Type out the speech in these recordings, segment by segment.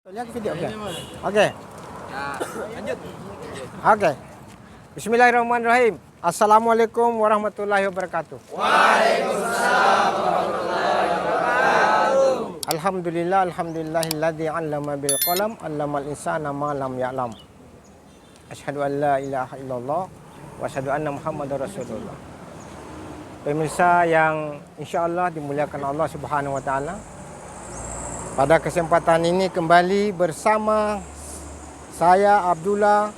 Lihat video, oke. Oke. Lanjut. Oke. Bismillahirrahmanirrahim. Assalamualaikum warahmatullahi wabarakatuh. Waalaikumsalam warahmatullahi wabarakatuh. Alhamdulillahilladzi 'allama bil qalam 'allamal insana ma lam ya'lam. Asyhadu an la ilaha illallah wa asyhadu anna Muhammadar Rasulullah. Pemirsa yang insyaallah dimuliakan Allah Subhanahu wa taala. Pada kesempatan ini kembali bersama saya Abdullah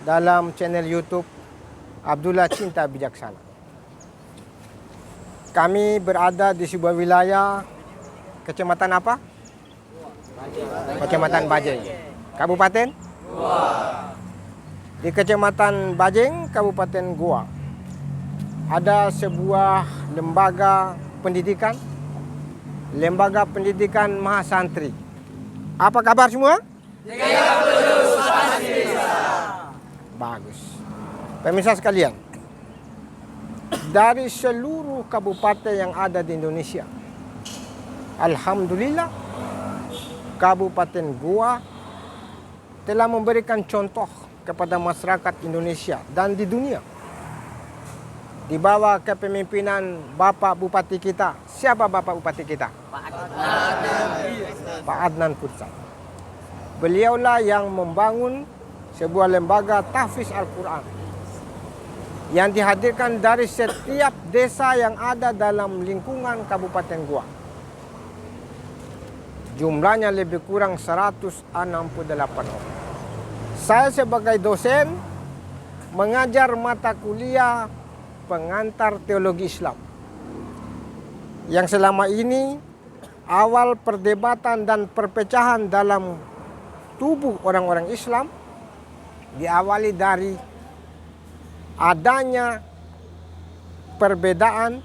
dalam channel YouTube Abdullah Cinta Bijaksana. Kami berada di sebuah wilayah kecamatan apa? Kecamatan Bajeng. Kabupaten? Goa. Di Kecamatan Bajeng, Kabupaten Goa, ada sebuah lembaga pendidikan Mahasantri. Apa kabar semua? 30 pasti bisa. Bagus. Pemirsa sekalian, dari seluruh kabupaten yang ada di Indonesia, alhamdulillah Kabupaten Goa telah memberikan contoh kepada masyarakat Indonesia dan di dunia. Di bawah kepemimpinan Bapak Bupati kita. Siapa Bapak Bupati kita? Pak Adnan Putra. Beliaulah yang membangun sebuah lembaga tahfiz Al-Quran yang dihadirkan dari setiap desa yang ada dalam lingkungan Kabupaten Goa. Jumlahnya lebih kurang 168 orang. Saya sebagai dosen mengajar mata kuliah pengantar teologi Islam yang selama ini awal perdebatan dan perpecahan dalam tubuh orang-orang Islam diawali dari adanya perbedaan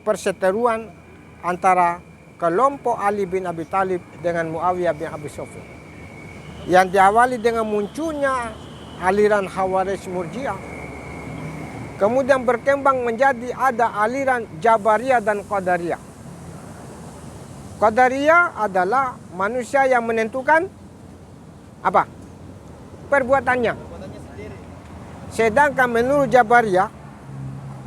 perseteruan antara kelompok Ali bin Abi Thalib dengan Muawiyah bin Abi Sufyan yang diawali dengan munculnya aliran Khawarij Murji'ah. Kemudian berkembang menjadi ada aliran Jabariyah dan Qadariyah. Qadariyah adalah manusia yang menentukan apa? Perbuatannya. Sedangkan menurut Jabariyah,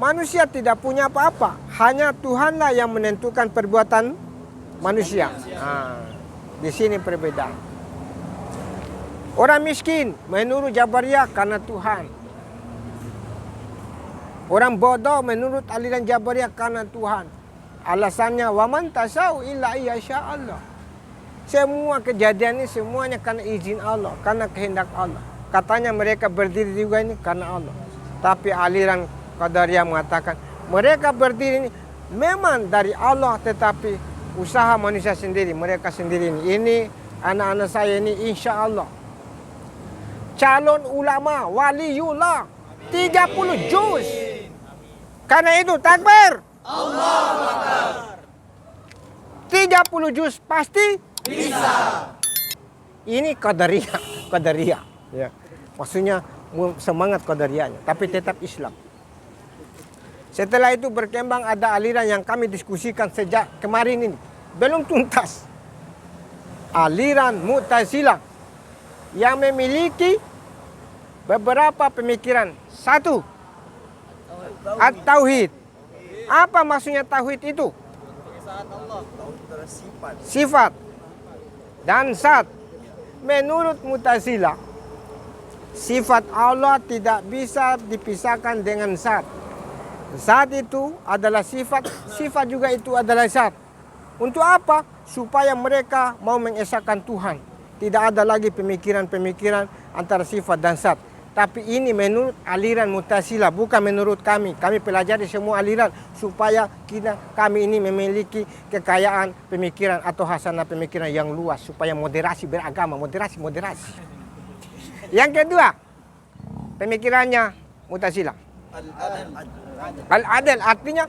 manusia tidak punya apa-apa. Hanya Tuhanlah yang menentukan perbuatan manusia. Di sini perbedaan. Orang miskin menurut Jabariyah karena Tuhan. Orang bodoh menurut aliran Jabariyah karena Tuhan. Alasannya waman tasau illa yasha Allah. Semua kejadian ini semuanya karena izin Allah, karena kehendak Allah. Katanya mereka berdiri juga ini karena Allah. Tapi aliran Qadariyah mengatakan mereka berdiri ini memang dari Allah, tetapi usaha manusia sendiri, mereka sendiri ini. Ini anak-anak saya ini insya Allah calon ulama, waliullah 30 juz. Karena itu takbir. Allahu Akbar. 30 juz pasti bisa. Ini Qadariyah. Ya. Maksudnya semangat Qadariyahnya, tapi tetap Islam. Setelah itu berkembang ada aliran yang kami diskusikan sejak kemarin ini. Belum tuntas. Aliran Mu'tazilah yang memiliki beberapa pemikiran. Satu, At-Tauhid. Apa maksudnya Tauhid itu? Sifat dan zat. Menurut Mu'tazilah, sifat Allah tidak bisa dipisahkan dengan zat. Zat itu adalah sifat, sifat juga itu adalah zat. Untuk apa? Supaya mereka mau mengesahkan Tuhan. Tidak ada lagi pemikiran-pemikiran antara sifat dan zat. Tapi ini menurut aliran Mu'tazilah, bukan menurut kami. Kami pelajari semua aliran supaya kami ini memiliki kekayaan pemikiran atau hasanah pemikiran yang luas. Supaya moderasi beragama, moderasi. Yang kedua, pemikirannya Mu'tazilah. Al-adil, artinya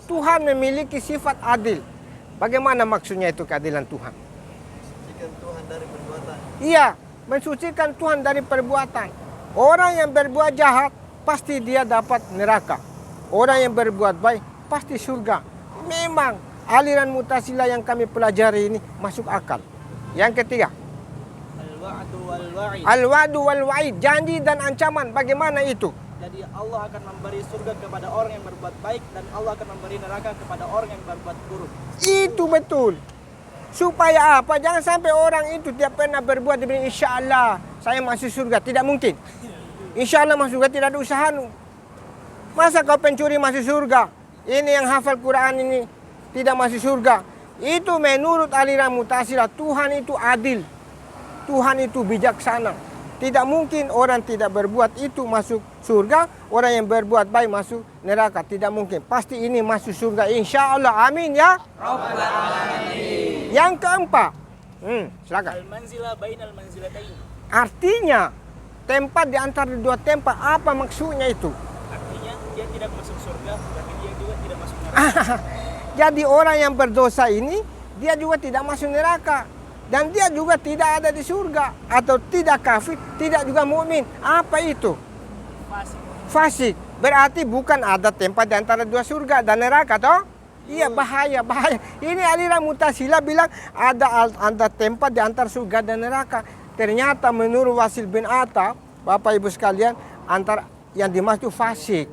Tuhan memiliki sifat adil. Bagaimana maksudnya itu keadilan Tuhan? Mensucikan Tuhan dari perbuatan. Iya, mensucikan Tuhan dari perbuatan. Orang yang berbuat jahat pasti dia dapat neraka. Orang yang berbuat baik pasti surga. Memang aliran Mu'tazilah yang kami pelajari ini masuk akal. Yang ketiga, Al-wa'du wal wa'id. Al-wa'du wal wa'id, janji dan ancaman. Bagaimana itu? Jadi Allah akan memberi surga kepada orang yang berbuat baik dan Allah akan memberi neraka kepada orang yang berbuat buruk. Itu betul. Supaya apa? Jangan sampai orang itu tidak pernah berbuat, dia bilang insya Allah saya masuk surga. Tidak mungkin. Insya Allah masuk surga, tidak ada usaha. Masa kau pencuri masuk surga? Ini yang hafal Quran ini tidak masuk surga. Itu menurut aliran Mu'tazilah, Tuhan itu adil. Tuhan itu bijaksana. Tidak mungkin orang tidak berbuat itu masuk surga, orang yang berbuat baik masuk neraka. Tidak mungkin. Pasti ini masuk surga. Insya Allah. Amin ya. Rabbal alamin. Yang keempat. Silakan. Al-manzilah bainal manzilatain. Artinya, tempat di antara dua tempat, apa maksudnya itu? Artinya dia tidak masuk surga, tapi dia juga tidak masuk neraka. Jadi orang yang berdosa ini, dia juga tidak masuk neraka. Dan dia juga tidak ada di surga. Atau tidak kafir, tidak juga mukmin. Apa itu? Fasik. Berarti bukan ada tempat di antara dua surga dan neraka, toh? Iya, bahaya. Ini aliran Mu'tazilah bilang ada tempat di antara surga dan neraka. Ternyata menurut Wasil bin Atta, Bapak Ibu sekalian, antara yang dimaksud fasik.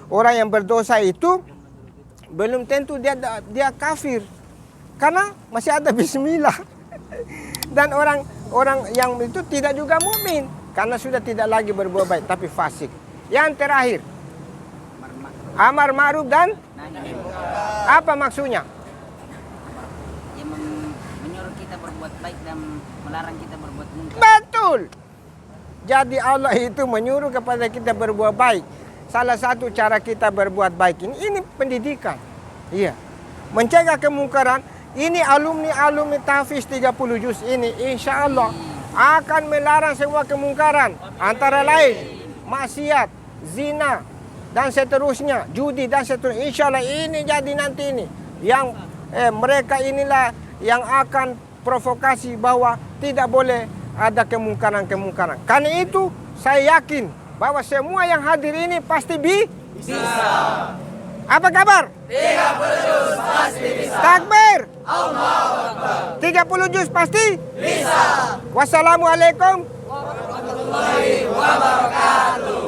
Orang yang berdosa itu belum tentu dia kafir. Karena masih ada bismillah. Dan orang yang itu tidak juga mukmin karena sudah tidak lagi berbuat baik tapi fasik. Yang terakhir, amar ma'ruf dan apa maksudnya? Yang menyuruh kita berbuat baik dan melarang kita berbuat munkar. Betul. Jadi Allah itu menyuruh kepada kita berbuat baik. Salah satu cara kita berbuat baik ini pendidikan. Iya. Mencegah kemungkaran. Ini alumni tahfiz 30 juz ini insya Allah akan melarang semua kemungkaran. Antara lain maksiat, zina dan seterusnya, judi dan seterusnya. Insya Allah ini jadi nanti ini yang mereka inilah yang akan provokasi bahwa tidak boleh ada kemungkaran. Karena itu saya yakin bahwa semua yang hadir ini pasti bisa. Apa kabar? 30 juz pasti bisa. Takbir. Allahu Akbar. 30 juz pasti Bisa. Wassalamualaikum Warahmatullahi wabarakatuh.